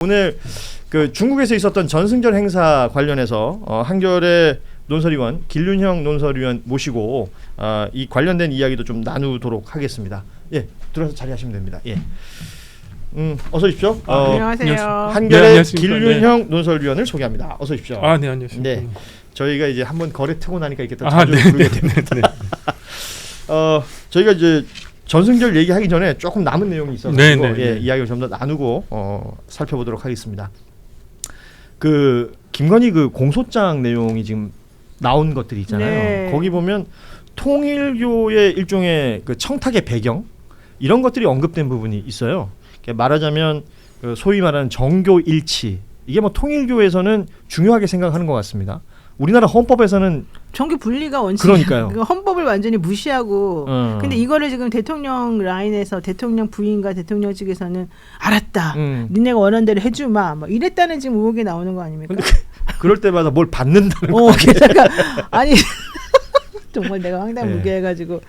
오늘 그 중국에서 있었던 전승절 행사 관련해서 한겨레 논설위원 길륜형 논설위원 모시고 이 관련된 이야기도 좀 나누도록 하겠습니다. 예, 들어서 자리하시면 됩니다. 예. 어서 오십시오. 안녕하세요. 한겨레 길륜형 논설위원을 소개합니다. 어서 오십시오. 네, 안녕하십니까. 네, 저희가 이제 한번 거래 트고 나니까 이렇게 또 자주 부르게 됩니다. 저희가 이제 전승절 얘기하기 전에 조금 남은 내용이 있어서 이야기를 좀 더 나누고 살펴보도록 하겠습니다. 그 김건희 그 공소장 내용이 지금 나온 것들이 있잖아요. 네. 거기 보면 통일교의 일종의 그 청탁의 배경 이런 것들이 언급된 부분이 있어요. 말하자면 그 소위 말하는 정교 일치 이게 뭐 통일교에서는 중요하게 생각하는 것 같습니다. 우리나라 헌법에서는 정규 분리가 원칙. 그러니까요. 헌법을 완전히 무시하고. 근데 이거를 지금 대통령 라인에서 대통령 부인과 대통령 측에서는 알았다. 니네가 원하는 대로 해주마. 뭐 이랬다는 지금 의혹이 나오는 거 아닙니까? 근데 그럴 때마다 뭘 받는다는 거. 게다가 아니 정말 내가 황당 무계해가지고.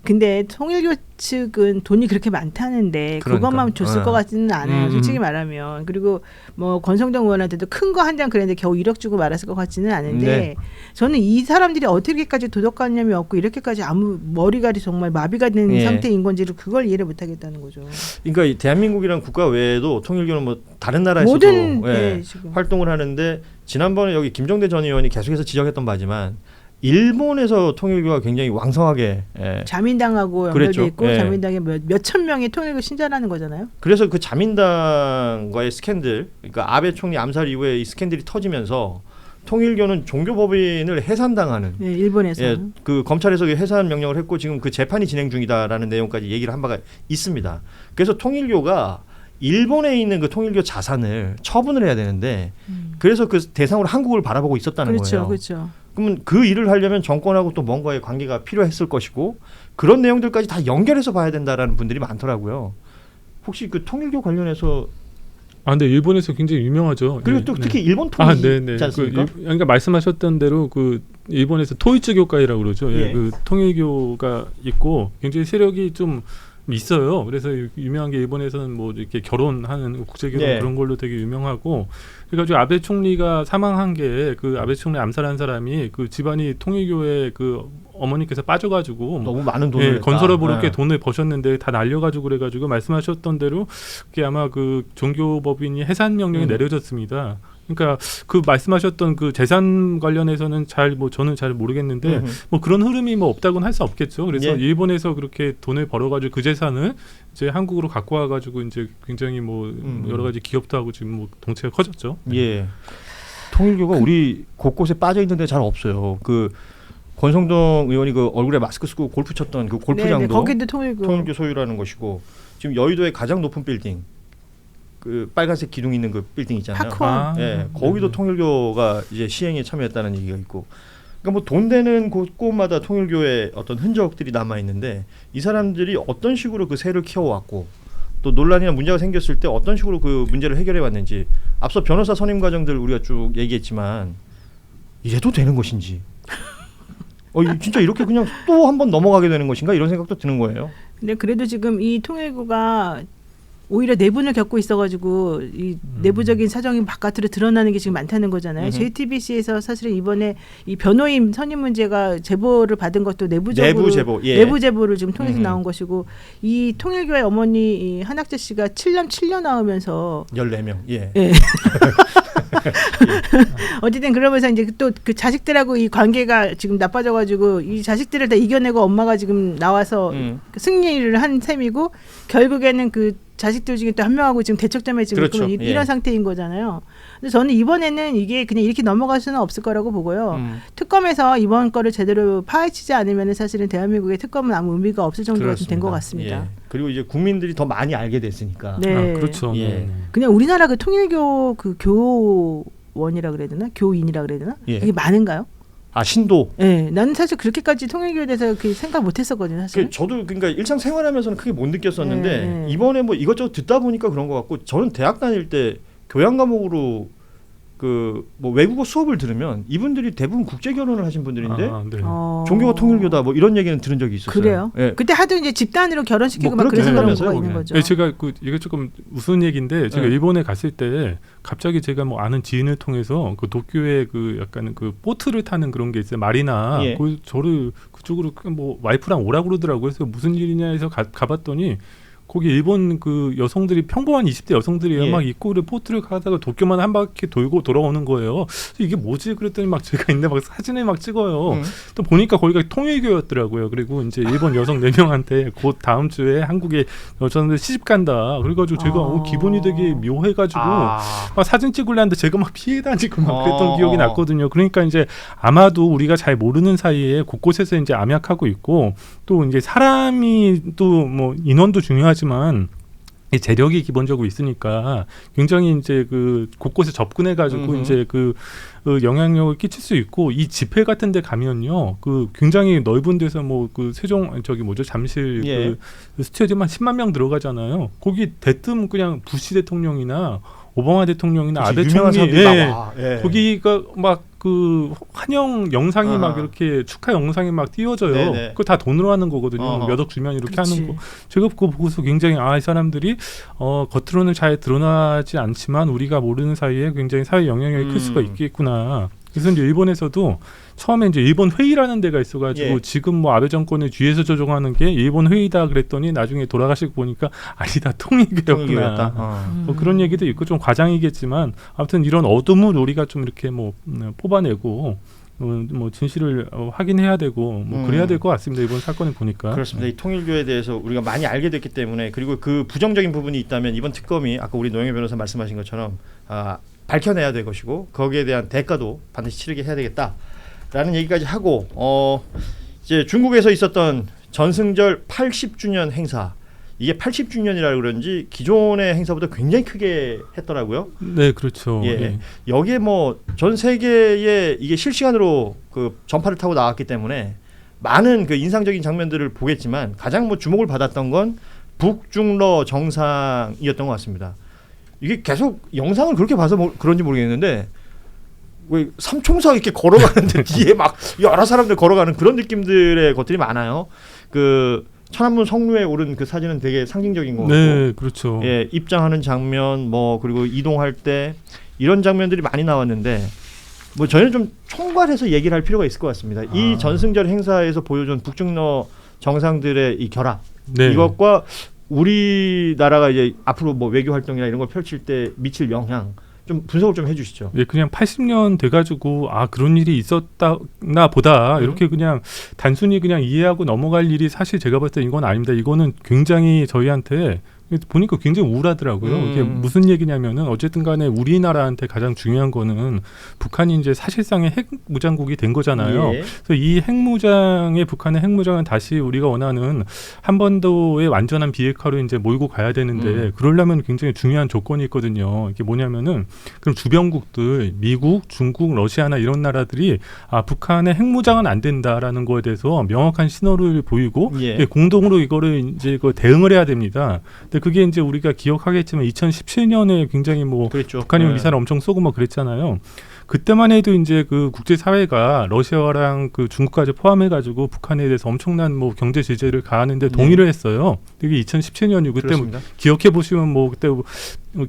근데 통일교 측은 돈이 그렇게 많다는데 그것만 줬을 것 같지는 않아요. 솔직히 말하면. 그리고 뭐 권성동 의원한테도 큰 거 한 장 그랬는데 겨우 1억 주고 말았을 것 같지는 않은데 저는 이 사람들이 어떻게까지 도덕관념이 없고 이렇게까지 아무 머리가 정말 마비가 된 상태인 건지를 그걸 이해를 못하겠다는 거죠. 그러니까 이 대한민국이라는 국가 외에도 통일교는 뭐 다른 나라에서도 모든 활동을 하는데 지난번에 여기 김정대 전 의원이 계속해서 지적했던 바지만 일본에서 통일교가 굉장히 왕성하게 자민당하고 연결돼 있고 자민당에 몇천 명의 통일교 신자라는 거잖아요. 그래서 그 자민당과의 스캔들, 그러니까 아베 총리 암살 이후에 이 스캔들이 터지면서 통일교는 종교법인을 해산당하는 일본에서 그 검찰에서 해산 명령을 했고 지금 그 재판이 진행 중이다라는 내용까지 얘기를 한 바가 있습니다. 그래서 통일교가 일본에 있는 그 통일교 자산을 처분을 해야 되는데 그래서 그 대상으로 한국을 바라보고 있었다는 거예요. 그렇죠. 그러면 그 일을 하려면 정권하고 또 뭔가의 관계가 필요했을 것이고 그런 내용들까지 다 연결해서 봐야 된다라는 분들이 많더라고요. 혹시 그 통일교 관련해서 근데 일본에서 굉장히 유명하죠. 그리고 또 특히 일본 통일이지 않습니까? 그러니까 말씀하셨던 대로 그 일본에서 토이츠 교회라고 그러죠. 그 통일교가 있고 굉장히 세력이 좀 있어요. 그래서 유명한 게 일본에서는 뭐 이렇게 결혼하는 국제 결혼 그런 걸로 되게 유명하고 그래가지고 아베 총리가 사망한 게 그 아베 총리 암살한 사람이 그 집안이 통일교회 그 어머니께서 빠져가지고 너무 많은 돈을 건설업으로 이렇게 돈을 버셨는데 다 날려가지고 그래가지고 말씀하셨던 대로 그게 아마 그 종교법인이 해산 명령이 내려졌습니다. 그러니까 그 말씀하셨던 그 재산 관련해서는 저는 잘 모르겠는데 뭐 그런 흐름이 뭐 없다고는 할 수 없겠죠. 그래서 일본에서 그렇게 돈을 벌어가지고 그 재산을 이제 한국으로 갖고 와가지고 이제 굉장히 뭐 여러 가지 기업도 하고 지금 뭐 덩치가 커졌죠. 예. 통일교가 우리 곳곳에 빠져 있는데 잘 없어요. 그 권성동 의원이 그 얼굴에 마스크 쓰고 골프 쳤던 그 골프장도 거기도 통일교 소유라는 것이고 지금 여의도의 가장 높은 빌딩. 그 빨간색 기둥 있는 그 빌딩 있잖아요. 거기도 통일교가 이제 시행에 참여했다는 얘기가 있고, 그러니까 뭐 돈 되는 곳곳마다 통일교의 어떤 흔적들이 남아 있는데 이 사람들이 어떤 식으로 그 세를 키워왔고 또 논란이나 문제가 생겼을 때 어떤 식으로 그 문제를 해결해 왔는지 앞서 변호사 선임 과정들 우리가 쭉 얘기했지만 이래도 되는 것인지, 진짜 이렇게 그냥 또 한 번 넘어가게 되는 것인가 이런 생각도 드는 거예요. 근데 그래도 지금 이 통일교가 오히려 내분을 겪고 있어가지고 이 내부적인 사정이 바깥으로 드러나는 게 지금 많다는 거잖아요. JTBC에서 사실은 이번에 이 변호인 선임 문제가 제보를 받은 것도 내부 제보를 지금 통해서 나온 것이고 이 통일교회 어머니 이 한학재 씨가 7년 나오면서 14명. 어쨌든 그러면서 이제 또 그 자식들하고 이 관계가 지금 나빠져가지고 이 자식들을 다 이겨내고 엄마가 지금 나와서 승리를 한 셈이고 결국에는 그 자식들 중에 또 한 명하고 지금 대척점에 지금 이런 상태인 거잖아요. 근데 저는 이번에는 이게 그냥 이렇게 넘어갈 수는 없을 거라고 보고요. 특검에서 이번 거를 제대로 파헤치지 않으면 사실은 대한민국의 특검은 아무 의미가 없을 정도가 된 것 같습니다. 그리고 이제 국민들이 더 많이 알게 됐으니까. 그렇죠. 그냥 우리나라 그 통일교 그 교원이라 그래야 되나? 교인이라 그래야 되나? 이게 많은가요? 신도. 나는 사실 그렇게까지 통일교에 대해서 생각 못했었거든요. 사실. 저도 그러니까 일상생활하면서는 크게 못 느꼈었는데 이번에 뭐 이것저것 듣다 보니까 그런 것 같고 저는 대학 다닐 때 교양 과목으로 그 뭐 외국어 수업을 들으면 이분들이 대부분 국제 결혼을 하신 분들인데 네. 종교가 통일교다 뭐 이런 얘기는 들은 적이 있었어요. 그래요? 예. 그때 하도 이제 집단으로 결혼시키고 뭐 막 그래서 그런 그렇게 거가 있는 하면서요, 거죠. 네, 제가 이게 조금 우스운 얘기인데 제가 네. 일본에 갔을 때 갑자기 제가 뭐 아는 지인을 통해서 그 도쿄에 그 약간 그 보트를 타는 그런 게 있어요. 마리나. 예. 그 저를 그쪽으로 뭐 와이프랑 오라고 그러더라고요. 그래서 무슨 일이냐 해서 가봤더니 거기 일본 그 여성들이 평범한 20대 여성들이 예. 막 입고 그래 보트를 가다가 도쿄만 한 바퀴 돌고 돌아오는 거예요. 이게 뭐지? 그랬더니 막 제가 있는데 막 사진을 막 찍어요. 또 보니까 거기가 통일교였더라고요. 그리고 이제 일본 여성 4명한테 곧 다음 주에 한국에 여자들 시집 간다. 그래가지고 제가 기분이 되게 묘해가지고 막 사진 찍으려는데 제가 막 피해 다니고 막 그랬던 기억이 났거든요. 그러니까 이제 아마도 우리가 잘 모르는 사이에 곳곳에서 이제 암약하고 있고 또 이제 사람이 또 뭐 인원도 중요하지만 이 재력이 기본적으로 있으니까 굉장히 이제 그 곳곳에 접근해가지고 이제 그 영향력을 끼칠 수 있고 이 집회 같은데 가면요 그 굉장히 넓은 데서 뭐 그 세종 저기 뭐죠 잠실 예. 그 스튜디오만 10만 명 들어가잖아요. 거기 대뜸 그냥 부시 대통령이나 오바마 대통령이나 아베 유명한 총리 사람들이 나와. 예. 거기가 막 그 환영 영상이 막 아하. 이렇게 축하 영상이 막 띄워져요. 네네. 그거 다 돈으로 하는 거거든요. 몇 억 주면 이렇게 그치. 하는 거. 제가 그거 보고서 굉장히 이 사람들이 겉으로는 잘 드러나지 않지만 우리가 모르는 사이에 굉장히 사회 영향력이 클 수가 있겠구나. 그래서 이제 일본에서도 처음에 이제 일본 회의라는 데가 있어가지고 예. 지금 뭐 아베 정권의 뒤에서 조종하는 게 일본 회의다 그랬더니 나중에 돌아가시고 보니까 아니다 통일교였구나. 뭐 그런 얘기도 있고 좀 과장이겠지만 아무튼 이런 어둠을 우리가 좀 이렇게 뭐 뽑아내고 뭐 진실을 확인해야 되고 뭐 그래야 될 것 같습니다. 이번 사건을 보니까. 그렇습니다. 이 통일교에 대해서 우리가 많이 알게 됐기 때문에 그리고 그 부정적인 부분이 있다면 이번 특검이 아까 우리 노영희 변호사 말씀하신 것처럼 밝혀내야 될 것이고 거기에 대한 대가도 반드시 치르게 해야 되겠다라는 얘기까지 하고 이제 중국에서 있었던 전승절 80주년 행사 이게 80주년이라 그런지 기존의 행사보다 굉장히 크게 했더라고요. 네, 그렇죠. 예. 예. 여기에 뭐 전 세계에 이게 실시간으로 그 전파를 타고 나왔기 때문에 많은 그 인상적인 장면들을 보겠지만 가장 뭐 주목을 받았던 건 북중러 정상이었던 것 같습니다. 이게 계속 영상을 그렇게 봐서 그런지 모르겠는데 왜 삼총사 이렇게 걸어가는데 뒤에 막 여러 사람들 걸어가는 그런 느낌들의 것들이 많아요. 그 천안문 성루에 오른 그 사진은 되게 상징적인 거 같고, 네, 그렇죠. 예, 입장하는 장면, 뭐 그리고 이동할 때 이런 장면들이 많이 나왔는데, 뭐 저희는 좀 총괄해서 얘기를 할 필요가 있을 것 같습니다. 이 전승절 행사에서 보여준 북중러 정상들의 이 결합, 네. 이것과 우리나라가 이제 앞으로 뭐 외교 활동이나 이런 걸 펼칠 때 미칠 영향. 좀 분석을 좀 해주시죠. 예, 그냥 80년 돼가지고 그런 일이 있었다나 보다 이렇게 그냥 단순히 그냥 이해하고 넘어갈 일이 사실 제가 봤을 때 이건 아닙니다. 이거는 굉장히 저희한테 보니까 굉장히 우울하더라고요. 이게 무슨 얘기냐면은 어쨌든 간에 우리나라한테 가장 중요한 거는 북한이 이제 사실상의 핵무장국이 된 거잖아요. 예. 그래서 이 핵무장의 북한의 핵무장은 다시 우리가 원하는 한반도의 완전한 비핵화로 이제 몰고 가야 되는데 그러려면 굉장히 중요한 조건이 있거든요. 이게 뭐냐면은 그럼 주변국들 미국, 중국, 러시아나 이런 나라들이 북한의 핵무장은 안 된다라는 거에 대해서 명확한 신호를 보이고 예. 공동으로 이거를 이제 대응을 해야 됩니다. 근데 그게 이제 우리가 기억하겠지만 2017년에 굉장히 뭐 그랬죠. 북한이 네. 미사일 엄청 쏘고 막 그랬잖아요. 그때만 해도 이제 그 국제 사회가 러시아랑 그 중국까지 포함해가지고 북한에 대해서 엄청난 뭐 경제 제재를 가하는데 동의를 했어요. 이게 2017년이고 그때 뭐 기억해 보시면 뭐 그때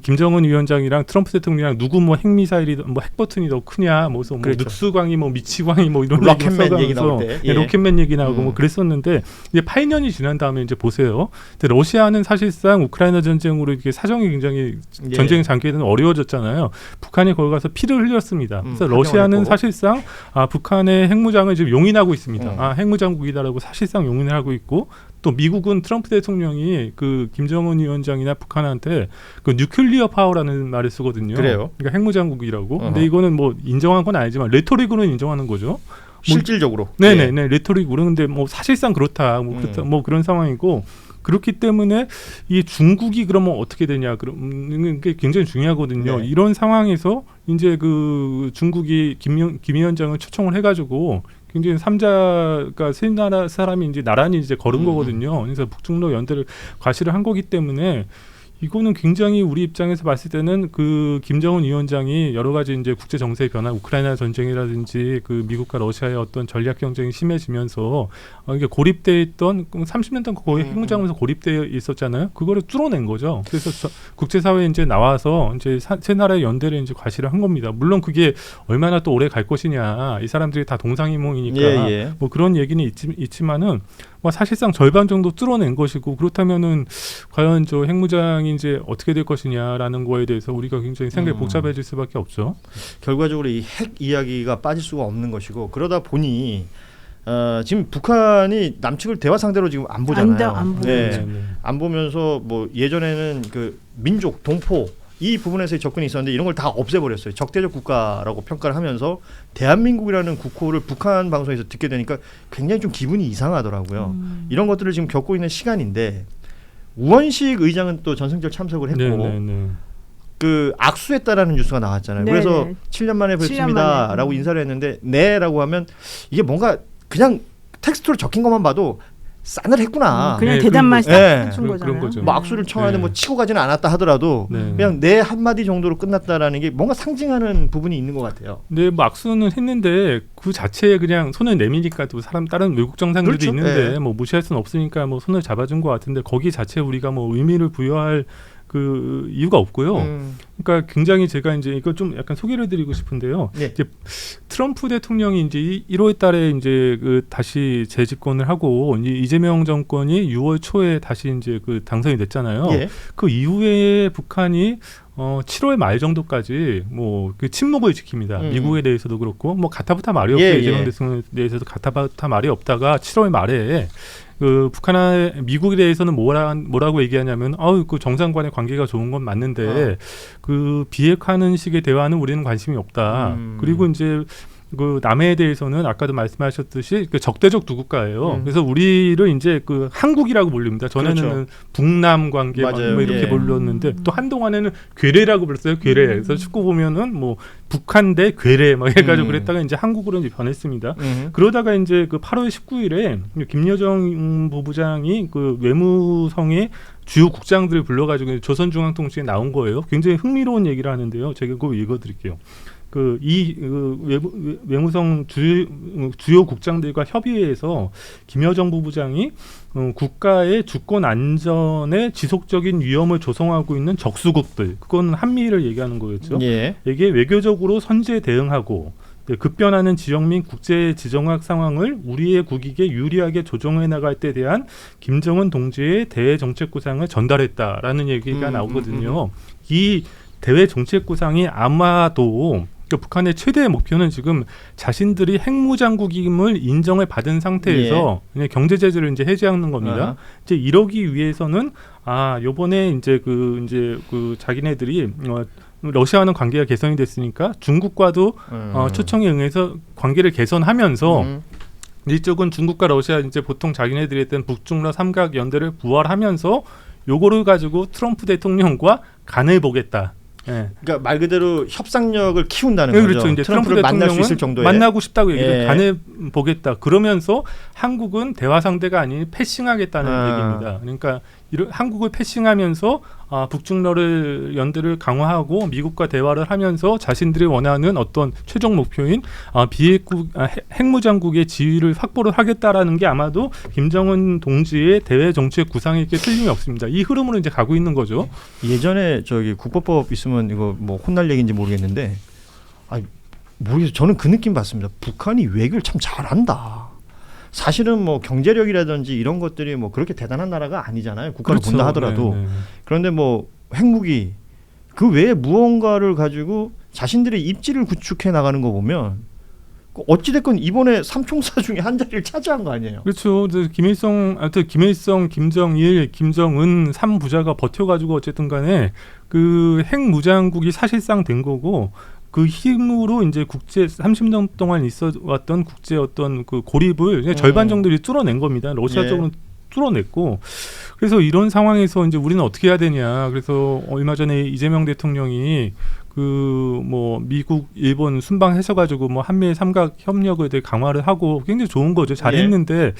김정은 위원장이랑 트럼프 대통령이랑 누구 뭐 핵미사일이 뭐 핵버튼이 더 크냐, 뭐 그렇죠. 늑수광이 뭐 미치광이 뭐 이런 로켓맨 얘기 나올 때, 예. 로켓맨 얘기 나오고 뭐 그랬었는데 이제 8년이 지난 다음에 이제 보세요. 근데 러시아는 사실상 우크라이나 전쟁으로 이렇게 사정이 굉장히 전쟁 장기에는 어려워졌잖아요. 북한이 거기 가서 피를 흘렸습니다. 그래서 러시아는 사실상 북한의 핵무장을 지금 용인하고 있습니다. 핵무장국이다라고 사실상 용인을 하고 있고. 또 미국은 트럼프 대통령이 그 김정은 위원장이나 북한한테 그 뉴클리어 파워라는 말을 쓰거든요. 그래요. 그러니까 핵무장국이라고. 근데 이거는 뭐 인정한 건 아니지만 레토릭으로는 인정하는 거죠. 실질적으로. 네네네. 레토릭으로. 근데 뭐 사실상 그렇다. 뭐 그렇다. 뭐 그런 상황이고. 그렇기 때문에 이 중국이 그러면 어떻게 되냐, 그런 게 굉장히 중요하거든요. 네. 이런 상황에서 이제 그 중국이 김 위원장을 초청을 해가지고 굉장히 삼자가 세 나라 사람이 이제 나란히 이제 걸은 거거든요. 그래서 북중러 연대를 과시를 한 거기 때문에 이거는 굉장히 우리 입장에서 봤을 때는 그 김정은 위원장이 여러 가지 이제 국제 정세의 변화, 우크라이나 전쟁이라든지 그 미국과 러시아의 어떤 전략 경쟁이 심해지면서 이게 고립돼 있던 30년 동안 거의 핵무장하면서 고립돼 있었잖아요. 그거를 뚫어낸 거죠. 그래서 국제사회에 이제 나와서 이제 세 나라의 연대를 이제 과시를 한 겁니다. 물론 그게 얼마나 또 오래 갈 것이냐. 이 사람들이 다 동상이몽이니까 뭐 그런 얘기는 있지만은 뭐 사실상 절반 정도 뚫어낸 것이고 그렇다면은 과연 저 핵무장이 이제 어떻게 될 것이냐라는 거에 대해서 우리가 굉장히 생각이 복잡해질 수밖에 없죠. 결과적으로 이 핵 이야기가 빠질 수가 없는 것이고 그러다 보니 지금 북한이 남측을 대화 상대로 지금 안 보잖아요. 안 보면서 뭐 예전에는 그 민족 동포 이 부분에서의 접근이 있었는데 이런 걸 다 없애버렸어요. 적대적 국가라고 평가를 하면서 대한민국이라는 국호를 북한 방송에서 듣게 되니까 굉장히 좀 기분이 이상하더라고요. 이런 것들을 지금 겪고 있는 시간인데 우원식 의장은 또 전승절 참석을 했고 그 악수했다라는 뉴스가 나왔잖아요. 그래서 7년 만에 뵙습니다라고 인사를 했는데 네라고 하면 이게 뭔가 그냥 텍스트로 적힌 것만 봐도 싸늘했구나. 그냥 대단만 해준 거잖아요. 그런 거죠. 뭐 악수를 청하는데 뭐 치고 가지는 않았다 하더라도 그냥 네 한마디 정도로 끝났다라는 게 뭔가 상징하는 부분이 있는 것 같아요. 네, 뭐 악수는 했는데 그 자체에 그냥 손을 내미니까 또 사람 다른 외국 정상들도 있는데 뭐 무시할 수는 없으니까 뭐 손을 잡아준 것 같은데 거기 자체에 우리가 뭐 의미를 부여할 그 이유가 없고요. 그러니까 굉장히 제가 이제 이거 좀 약간 소개를 드리고 싶은데요. 이제 트럼프 대통령이 이제 1월달에 이제 그 다시 재집권을 하고 이재명 정권이 6월 초에 다시 이제 그 당선이 됐잖아요. 그 이후에 북한이 7월 말 정도까지 뭐 그 침묵을 지킵니다. 미국에 대해서도 그렇고 뭐 가타부타 말이 없어요. 이재명 대통령에 대해서도 가타부타 말이 없다가 7월 말에 그 미국에 대해서는 뭐라고 얘기하냐면 그 정상 간의 관계가 좋은 건 맞는데 그 비핵화하는 식의 대화는 우리는 관심이 없다. 그리고 이제 그 남해에 대해서는 아까도 말씀하셨듯이 그 적대적 두 국가예요. 그래서 우리를 이제 그 한국이라고 불립니다. 전에는 북남 관계 뭐 이렇게 불렀는데 또 한동안에는 괴뢰라고 불렀어요. 괴뢰. 그래서 축구 보면은 뭐 북한 대 괴뢰 막 해가지고 그랬다가 이제 한국으로 이제 변했습니다. 그러다가 이제 그 8월 19일에 김여정 부부장이 그 외무성의 주요 국장들을 불러가지고 조선중앙통신에 나온 거예요. 굉장히 흥미로운 얘기를 하는데요. 제가 그거 읽어드릴게요. 외무성 주요 국장들과 협의회에서 김여정 부부장이 국가의 주권 안전에 지속적인 위험을 조성하고 있는 적수국들, 그건 한미를 얘기하는 거였죠. 이게 외교적으로 선제 대응하고 급변하는 지역 및 국제 지정학 상황을 우리의 국익에 유리하게 조정해 나갈 때 대한 김정은 동지의 대외 정책 구상을 전달했다라는 얘기가 나오거든요. 이 대외 정책 구상이 아마도 북한의 최대의 목표는 지금 자신들이 핵무장국임을 인정을 받은 상태에서 그냥 경제 제재를 이제 해제하는 겁니다. 이제 이러기 위해서는 요번에 이제 그 자기네들이 러시아와는 관계가 개선이 됐으니까 중국과도 초청에 응해서 관계를 개선하면서 이쪽은 중국과 러시아 이제 보통 자기네들이 했던 북중러 삼각 연대를 부활하면서 요거를 가지고 트럼프 대통령과 간을 보겠다. 그러니까 말 그대로 협상력을 키운다는 거죠. 그렇죠. 이제 트럼프 만날 수 있을 정도에 만나고 싶다고 얘기를 간을 보겠다. 그러면서 한국은 대화 상대가 아닌 패싱하겠다는 얘기입니다. 그러니까 한국을 패싱하면서 북중러를 연대를 강화하고 미국과 대화를 하면서 자신들이 원하는 어떤 최종 목표인 핵무장국의 지위를 확보를 하겠다라는 게 아마도 김정은 동지의 대외 정책 구상에 틀림이 없습니다. 이 흐름으로 이제 가고 있는 거죠. 예전에 저기 국보법 있으면 이거 뭐 혼날 얘기인지 모르겠는데, 모르겠어요. 저는 그 느낌 받습니다. 북한이 외교를 참 잘한다. 사실은 뭐 경제력이라든지 이런 것들이 뭐 그렇게 대단한 나라가 아니잖아요. 국가를 본다 하더라도. 그런데 뭐 핵무기 그 외에 무언가를 가지고 자신들의 입지를 구축해 나가는 거 보면 어찌됐건 이번에 삼총사 중에 한 자리를 차지한 거 아니에요. 그렇죠. 김일성, 김정일, 김정은 3부자가 버텨가지고 어쨌든 간에 그 핵무장국이 사실상 된 거고, 그 힘으로 이제 국제 30년 동안 있어 왔던 국제 어떤 그 고립을 절반 정도를 뚫어낸 겁니다. 러시아 쪽으로는 뚫어냈고, 그래서 이런 상황에서 이제 우리는 어떻게 해야 되냐. 그래서 얼마 전에 이재명 대통령이 그 뭐 미국, 일본 순방하셔가지고 뭐 한미일 삼각 협력을 되게 강화를 하고 굉장히 좋은 거죠. 잘했는데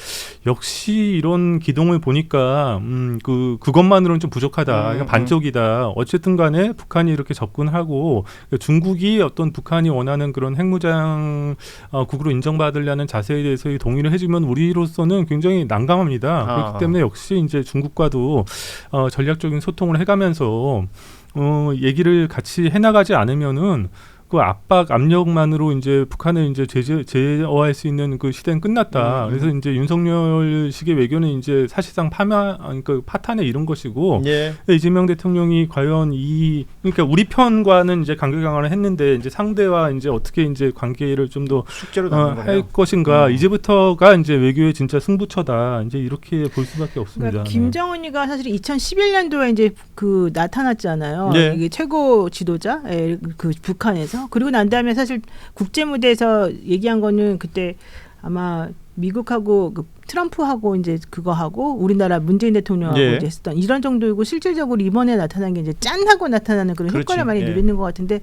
역시 이런 기동을 보니까 그것만으로는 좀 부족하다. 그러니까 반쪽이다. 어쨌든간에 북한이 이렇게 접근하고 중국이 어떤 북한이 원하는 그런 핵무장 국으로 인정받으려는 자세에 대해서 동의를 해주면 우리로서는 굉장히 난감합니다. 그렇기 때문에 역시 이제 중국과도 전략적인 소통을 해가면서 얘기를 같이 해나가지 않으면은 그 압력만으로 이제 북한을 이제 제어할 수 있는 그 시대는 끝났다. 그래서 이제 윤석열식의 외교는 이제 사실상 그러니까 파탄에 이른 것이고 이재명 대통령이 과연 그러니까 우리 편과는 이제 관계 강화를 했는데 이제 상대와 이제 어떻게 이제 관계를 좀 더 숙제로 할 것인가 이제부터가 이제 외교의 진짜 승부처다. 이제 이렇게 볼 수밖에 없습니다. 그러니까 김정은이가 사실 2011년도에 이제 그 나타났잖아요. 이게 최고 지도자 그 북한에서. 그리고 난 다음에 사실 국제 무대에서 얘기한 거는 그때 아마 미국하고 그 트럼프하고 이제 그거 하고 우리나라 문재인 대통령하고 이제 했었던 이런 정도이고 실질적으로 이번에 나타난 게 이제 짠하고 나타나는 그런 효과를 많이 누리는 것 같은데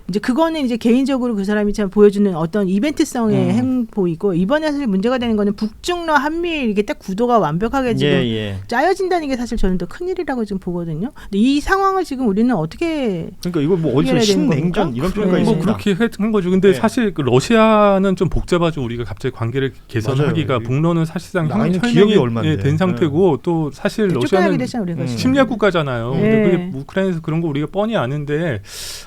이제 그거는 이제 개인적으로 그 사람이 참 보여주는 어떤 이벤트성의 행보이고 이번에 사실 문제가 되는 거는 북중러 한미일 이게 딱 구도가 완벽하게 지금 짜여진다는 게 사실 저는 더 큰일이라고 지금 보거든요. 근데 이 상황을 지금 우리는 어떻게 그러니까 이거 뭐 어디서 신냉전 이런 표현가 있습니다. 뭐 그렇게 한 거죠. 근데 사실 그 러시아는 좀 복잡하죠. 우리가 갑자기 관계를 개선하기가 북러는 사실상 기억이 얼마인데 된 상태고 또 사실 러시아는 침략 국가잖아요. 근데 그게 우크라이나에서 그런 거 우리가 뻔히 아는데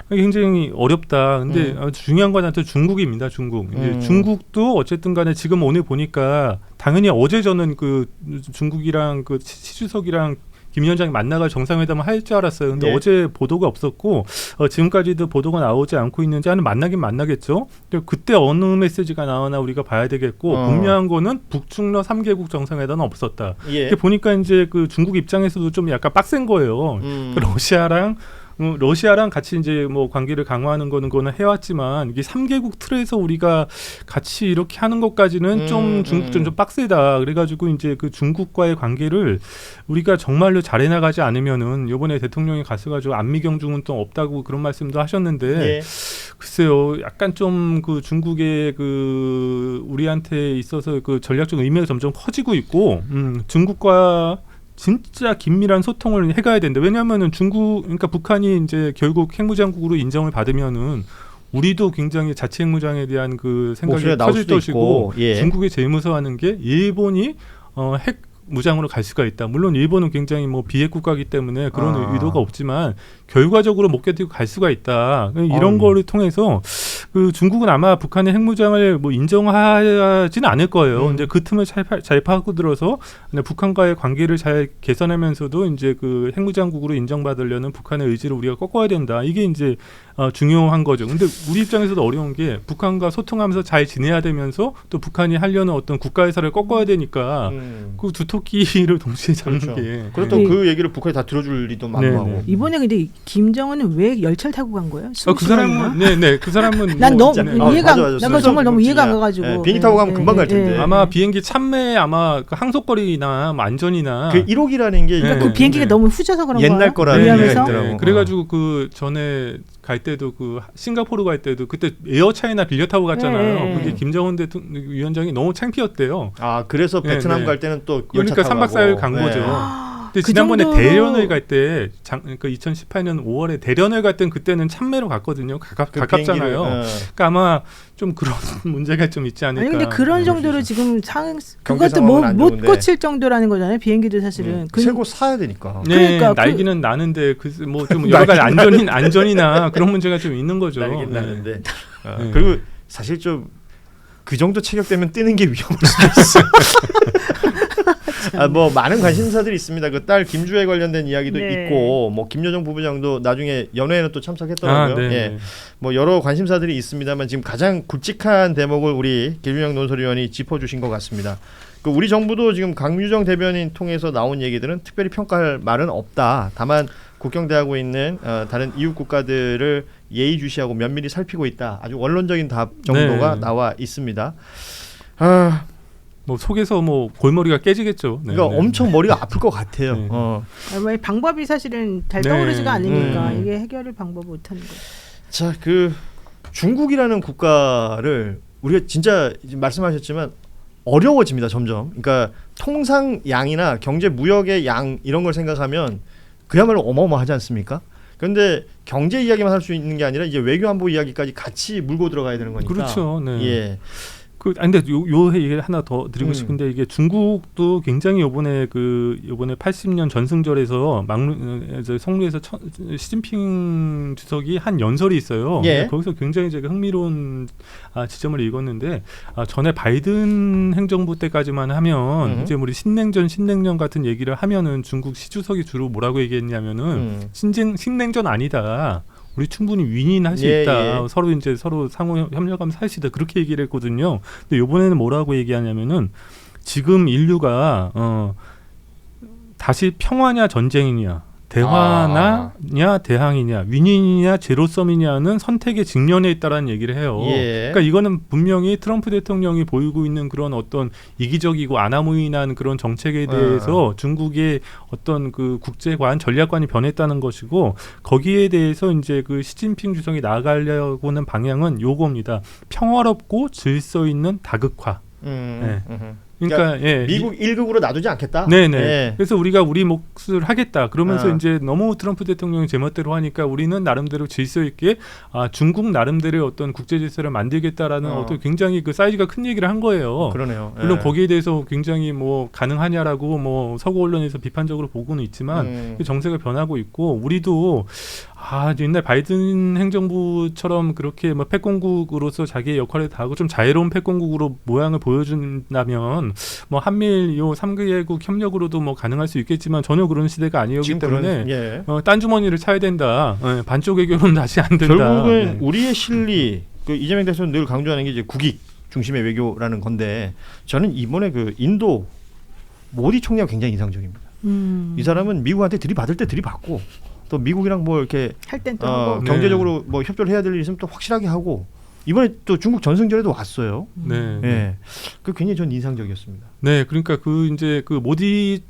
굉장히 어렵다. 근데 중요한 건 또 중국입니다. 중국도 어쨌든 간에 지금 오늘 보니까 당연히 어제 저는 그 중국이랑 그 시주석이랑 김 위원장이 만나가 정상회담을 할 줄 알았어요. 근데 어제 보도가 없었고 지금까지도 보도가 나오지 않고 있는지 만나긴 만나겠죠. 그때 어느 메시지가 나오나 우리가 봐야 되겠고 분명한 거는 북중러 3개국 정상회담은 없었다. 보니까 이제 그 중국 입장에서도 좀 약간 빡센 거예요. 러시아랑 같이 이제 뭐 관계를 강화하는 거는 해왔지만 이게 3개국 틀에서 우리가 같이 이렇게 하는 것까지는 좀 중국 좀 빡세다. 그래가지고 이제 그 중국과의 관계를 우리가 정말로 잘해 나가지 않으면은 이번에 대통령이 가셔가지고 안미경중은 또 없다고 그런 말씀도 하셨는데 글쎄요, 약간 좀 그 중국의 그 우리한테 있어서 그 전략적 의미가 점점 커지고 있고 중국과 진짜 긴밀한 소통을 해가야 된다. 왜냐하면은 그러니까 북한이 이제 결국 핵무장국으로 인정을 받으면은 우리도 굉장히 자체 핵무장에 대한 그 생각이 커질 것이고 중국이 제일 무서워하는 게 일본이 핵 무장으로 갈 수가 있다. 물론 일본은 굉장히 뭐 비핵 국가이기 때문에 그런 의도가 없지만 결과적으로 못 견디고 갈 수가 있다. 이런 거를 통해서 그 중국은 아마 북한의 핵무장을 뭐 인정하지는 않을 거예요. 이제 그 틈을 잘 파고들어서 북한과의 관계를 잘 개선하면서도 이제 그 핵무장국으로 인정받으려는 북한의 의지를 우리가 꺾어야 된다. 이게 이제 중요한 거죠. 근데 우리 입장에서도 어려운 게 북한과 소통하면서 잘 지내야 되면서 또 북한이 하려는 어떤 국가의사를 꺾어야 되니까 그 두 토끼를 동시에 잡는 게. 그렇다고 그 얘기를 북한이 다 들어줄 리도 많고. 이번에 근데 김정은은 왜 열차를 타고 간 거예요? 그 사람은 그 사람은 난 너무 이해가 난 정말 너무 이해가 안 가가지고 비행기 타고 가면 금방 갈 텐데. 아마 비행기 참매 아마 그 항속거리나 뭐 안전이나 그 1호기라는 게 그 비행기가 너무 후져서 그런 거야. 옛날 거라는 위험해서. 그래가지고 그 전에 갈 때도 그 싱가포르 갈 때도 그때 에어차이나 빌려 타고 갔잖아요. 그게 김정은 위원장이 너무 창피했대요. 그래서 베트남 갈 때는 또 그러니까 3박 4일 간 거죠. 근데 지난번에 대련을 갈 때 그 2018년 5월에 대련을 갈 땐 그때는 참매로 갔거든요. 가깝잖아요. 그러니까 아마 좀 그런 문제가 좀 있지 않을까. 아니 근데 그런 정도로 지금 그것도 못 고칠 정도라는 거잖아요. 비행기도 사실은 새거 사야 되니까. 그러니까 날기는 나는데 뭐 좀 여러 가지 안전이나 그런 문제가 좀 있는 거죠. 날긴 나는데. 그리고 사실 좀 그 정도 체격되면 뜨는 게 위험할 수도 있어요. 뭐 많은 관심사들이 있습니다. 그 딸 김주혜 관련된 이야기도 있고, 뭐 김여정 부부장도 나중에 연회에는 또 참석했더라고요. 뭐 여러 관심사들이 있습니다만 지금 가장 굵직한 대목을 우리 김윤영 논설위원이 짚어주신 것 같습니다. 그 우리 정부도 지금 강유정 대변인 통해서 나온 얘기들은 특별히 평가할 말은 없다. 다만 국경대하고 있는 다른 이웃 국가들을 예의주시하고 면밀히 살피고 있다. 아주 원론적인 답 정도가 나와 있습니다. 뭐 속에서 뭐 골머리가 깨지겠죠. 그러니까 엄청 머리가 아플 것 같아요. 방법이 사실은 잘 떠오르지가 않으니까 이게 해결을 방법 못하는 거죠. 자, 그 중국이라는 국가를 우리가 진짜 말씀하셨지만 어려워집니다, 점점. 그러니까 통상 양이나 경제 무역의 양 이런 걸 생각하면 그야말로 어마어마하지 않습니까? 그런데 경제 이야기만 할 수 있는 게 아니라 이제 외교 안보 이야기까지 같이 물고 들어가야 되는 거니까. 그렇죠. 네. 예. 근데 요 얘기 하나 더 드리고 싶은데 이게 중국도 굉장히 요번에 80년 전승절에서 성루에서 시진핑 주석이 한 연설이 있어요. 예. 거기서 굉장히 제가 흥미로운 지점을 읽었는데 전에 바이든 행정부 때까지만 하면 이제 우리 신냉전 같은 얘기를 하면은 중국 시 주석이 주로 뭐라고 얘기했냐면은 신냉전 아니다. 우리 충분히 윈윈할 수 있다. 서로 상호 협력하면서 할 수 있다. 그렇게 얘기를 했거든요. 근데 이번에는 뭐라고 얘기하냐면은 지금 인류가 다시 평화냐 전쟁이냐, 대화냐 대항이냐, 윈윈이냐 제로섬이냐는 선택의 직면에 있다라는 얘기를 해요. 그러니까 이거는 분명히 트럼프 대통령이 보이고 있는 그런 어떤 이기적이고 아나무인한 그런 정책에 대해서 중국의 어떤 그 국제관 전략관이 변했다는 것이고 거기에 대해서 이제 그 시진핑 주석이 나아가려고 하는 방향은 요겁니다. 평화롭고 질서 있는 다극화. 네. 그러니까 미국 1극으로 놔두지 않겠다. 네네. 예. 그래서 우리가 우리 몫을 하겠다. 그러면서 이제 너무 트럼프 대통령이 제멋대로 하니까 우리는 나름대로 질서 있게 중국 나름대로의 어떤 국제 질서를 만들겠다라는 어떤 굉장히 그 사이즈가 큰 얘기를 한 거예요. 그러네요. 물론 거기에 대해서 굉장히 뭐 가능하냐라고 뭐 서구 언론에서 비판적으로 보고는 있지만 정세가 변하고 있고 우리도 옛날 바이든 행정부처럼 그렇게 뭐 패권국으로서 자기의 역할을 다하고 좀 자유로운 패권국으로 모양을 보여준다면 뭐 한미일 요 3개국 협력으로도 뭐 가능할 수 있겠지만 전혀 그런 시대가 아니었기 때문에 딴 주머니를 차야 된다. 반쪽 외교로는 다시 안 된다. 결국은 우리의 실리 그 이재명 대통령 늘 강조하는 게 이제 국익 중심의 외교라는 건데 저는 이번에 그 인도 모디 총리가 굉장히 인상적입니다. 이 사람은 미국한테 들이받을 때 들이받고 또 미국이랑 뭐 이렇게 할 땐 또 하고 경제적으로 뭐 협조를 해야 될 일 있으면 또 확실하게 하고 이번에 또 중국 전승절에도 왔어요. 네. 네. 그 굉장히 전 인상적이었습니다. 네, 그러니까 그 이제 그 모디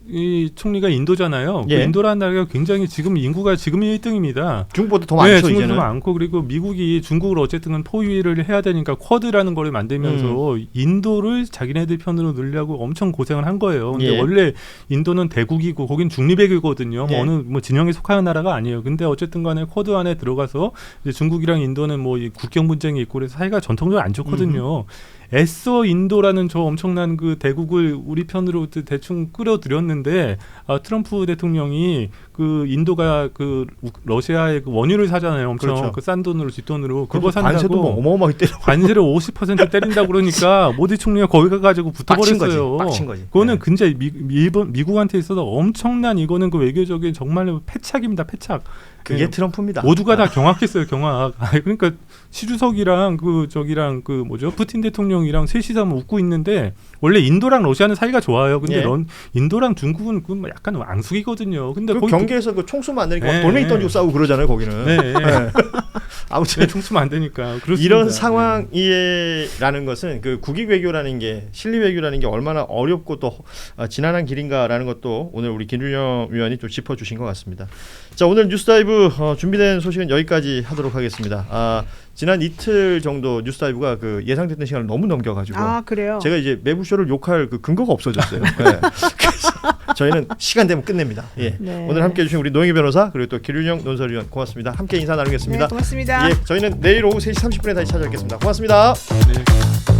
총리가 인도잖아요. 그 인도라는 나라가 굉장히 지금 인구가 지금 1등입니다. 중국보다 더 많죠. 중국보다 이제는. 더 많고 그리고 미국이 중국을 어쨌든 포위를 해야 되니까 쿼드라는 거를 만들면서 인도를 자기네들 편으로 넣으려고 엄청 고생을 한 거예요. 근데 원래 인도는 대국이고 거긴 중립외교거든요. 뭐 어느 뭐 진영에 속하는 나라가 아니에요. 근데 어쨌든간에 쿼드 안에 들어가서 이제 중국이랑 인도는 뭐 국경 분쟁이 있고 그래서 사이가 전통적으로 안 좋거든요. 애써 인도라는 저 엄청난 그 대국을 우리 편으로 대충 끌어들였는데 트럼프 대통령이 그 인도가 그 러시아의 그 원유를 사잖아요. 엄청 그 싼 돈으로 뒷돈으로 그거 산다고 관세도 뭐 어마어마하게 때려. 관세를 50% 때린다고 그러니까 모디 총리가 거기 가가지고 붙어버렸어요. 빡친 거지. 그거는 굉장히 미국한테 있어서 엄청난 이거는 그 외교적인 정말 패착입니다. 패착. 그게 트럼프입니다. 모두가 다 경악했어요. 경악. 그러니까 시주석이랑 그 뭐죠? 푸틴 대통령이랑 셋이서 웃고 있는데 원래 인도랑 러시아는 사이가 좋아요. 근데 인도랑 중국은 그 약간 앙숙이거든요. 근데 그 거기 경계에서 그 총 쏘면 안 되니까 돌멩이 던지고 싸우고 그러잖아요. 거기는. 아무튼 총 쏘면 안 되니까. 그렇습니다. 이런 상황이라는 것은 그 국익 외교라는 게 실리 외교라는 게 얼마나 어렵고 또 지난한 길인가라는 것도 오늘 우리 김준영 위원이 좀 짚어주신 것 같습니다. 자, 오늘 뉴스다이브 준비된 소식은 여기까지 하도록 하겠습니다. 지난 이틀 정도 뉴스다이브가 그 예상됐던 시간을 너무 넘겨가지고 그래요? 제가 이제 매부쇼를 욕할 그 근거가 없어졌어요. 그래서 저희는 시간 되면 끝냅니다. 오늘 함께해 주신 우리 노영희 변호사 그리고 또 김준영 논설위원 고맙습니다. 함께 인사 나누겠습니다. 네, 고맙습니다. 저희는 내일 오후 3시 30분에 다시 찾아뵙겠습니다. 고맙습니다. 네.